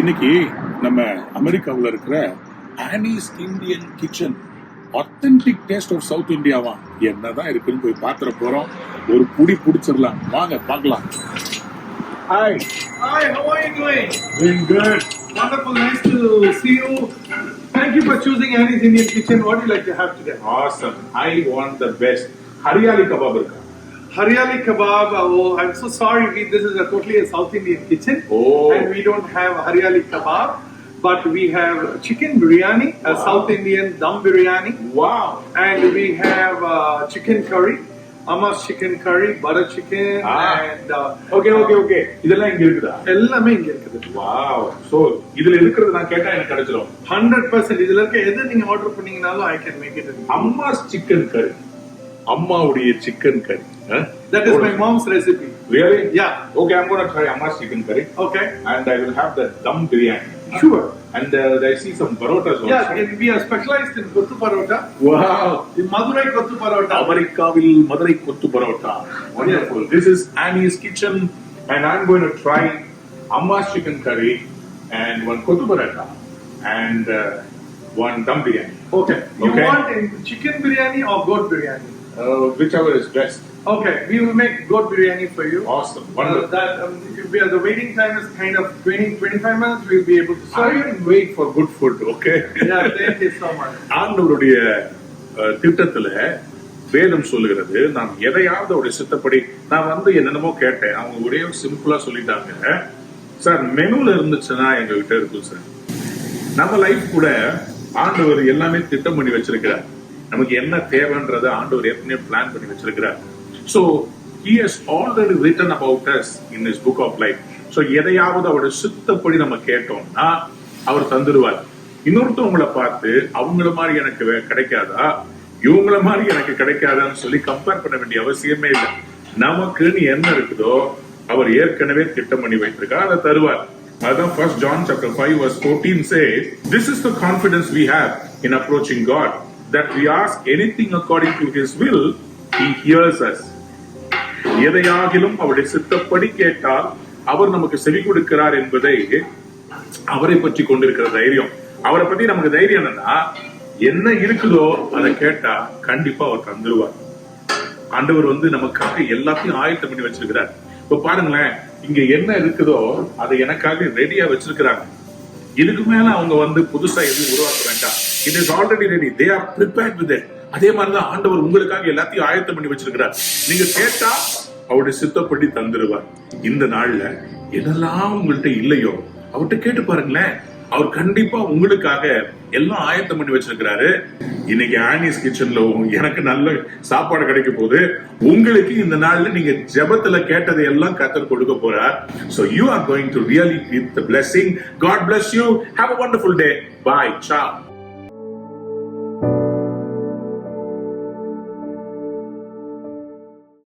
இன்னைக்கு நம்ம அமெரிக்காவில் இருக்கிற Annie's Indian kitchen authentic taste of south இந்தியாவா என்னதான் இருக்குன்னு போய் பாத்திர போறோம். ஒரு புடி புடிச்சிடலாம், வாங்க பார்க்கலாம். Hi. Hi, how are you doing? Doing good. Wonderful, nice to see you. Thank you for choosing Annie's Indian Kitchen. What do you like to have today? Awesome. I want the best. Haryali kebab irukka. Haryali kebab. Oh, I'm so sorry. This is totally a South Indian kitchen. Oh. And we don't have Haryali kebab. But we have chicken biryani, a South Indian dum biryani. Wow. And we have chicken curry. Amma's chicken curry, butter chicken and okay இதெல்லாம் இங்க இருக்குதா? எல்லாமே இங்க இருக்குது. Wow. So இதுல இருக்கிறது நான் கேட்டா எனக்கு கிடைச்சிரும். 100% இதுல இருக்க எது நீங்க order பண்ணீங்கனாலும் I can make it. Amma's chicken curry. அம்மாவுடைய chicken curry. That is my mom's recipe. Really? Yeah. Okay, I'm going to try Amma's chicken curry. Okay. And I will have the dum biryani. Sure. And I see some parotas also. Yeah, we are specialized in kottu parota. Wow. In Madurai kottu parota. Amerikavil Madurai kottu parota. Wonderful. Yeah. This is Annie's kitchen and I'm going to try Amma's chicken curry and one kottu parota and one dum biryani. Okay. You want chicken biryani or goat biryani? Whichever is best. Okay, we will make goat biryani for you. Awesome. Wonderful. The waiting time is kind of 20-25 minutes. We'll be able to serve. I can wait for good food, okay? Yeah, thank you so much. ஆண்டவருடைய திட்டத்துல வேதம் சொல்லுகிறது, நான் எதையாவது அவருடைய சித்தப்படி நான் என்னென்னமோ கேட்டேன். அவங்க ஒரே சிம்பிளா சொல்லிட்டாங்க, சார் மெனுல இருந்துச்சுன்னா எங்க கிட்ட இருக்கும் சார். நம்ம லைஃப் கூட ஆண்டவர் எல்லாமே திட்டம் பண்ணி வச்சிருக்கிறார். நமக்கு என்ன தேவைன்றத ஆண்டவர் ஏற்கனவே பிளான் பண்ணி வச்சிருக்கிறார். So he has already written about us in his book of life. So எதையாவது அவருடைய சித்தப்படி நம்ம கேட்டோம்னா அவர் தந்துடுவார். இன்னொருத்தவங்களை பார்த்து அவங்கள மாதிரி எனக்கு கிடைக்காதா, இவங்கள மாதிரி எனக்கு கிடைக்காதான்னு சொல்லி கம்பேர் பண்ண வேண்டிய அவசியமே இல்லை. நமக்குன்னு என்ன இருக்குதோ அவர் ஏற்கனவே திட்டம் பண்ணி வைத்திருக்கார், அதை தருவார். அதான் 1 John chapter 5 verse 14 says, this is the confidence we have in approaching God, that we ask anything according to his will, he hears us. எதையாகிலும் அவருடைய சித்தப்படி கேட்டால் அவர் நமக்கு செவி கொடுக்கிறார் என்பதை அவரை பற்றி கொண்டிருக்கிற தைரியம். அவரை பத்தி நமக்கு தைரியம் என்னன்னா, என்ன இருக்குதோ அதை கேட்டா கண்டிப்பா அவர் தந்துருவார். ஆண்டவர் நமக்காக எல்லாத்தையும் ஆயத்தம் பண்ணி வச்சிருக்கிறார். இப்ப பாருங்களேன், இங்க என்ன இருக்குதோ அதை எனக்காக ரெடியா வச்சிருக்கிறாங்க. இதுக்கு மேல அவங்க புதுசா எதுவும் உருவாக்க வேண்டாம். It is already ready. They are prepared with it. அதே மாதிரிதான் ஆண்டவர் உங்களுக்காக எல்லாத்தையும் ஆயத்தம் பண்ணி வச்சிருக்கிறார். நீங்க கேட்டா அவருடைய சித்தப்படி தந்துருவார். இந்த நாள்ல எதெல்லாம் உங்கள்கிட்ட இல்லையோ அவர்கிட்ட கேட்டு பாருங்களேன், அவர் கண்டிப்பா உங்களுக்காக எல்லாம் ஆயத்தம் பண்ணி வச்சிருக்கிறாரு. இன்னைக்கு ஆனிஸ் கிச்சன்ல எனக்கு நல்ல சாப்பாடு கிடைக்க போகுது. உங்களுக்கு இந்த நாள்ல நீங்க ஜெபத்துல கேட்டதை எல்லாம் கர்த்தர் கொடுக்க போறார். So you are going to really reap the blessing. God bless you. Have a wonderful day. Bye. Ciao.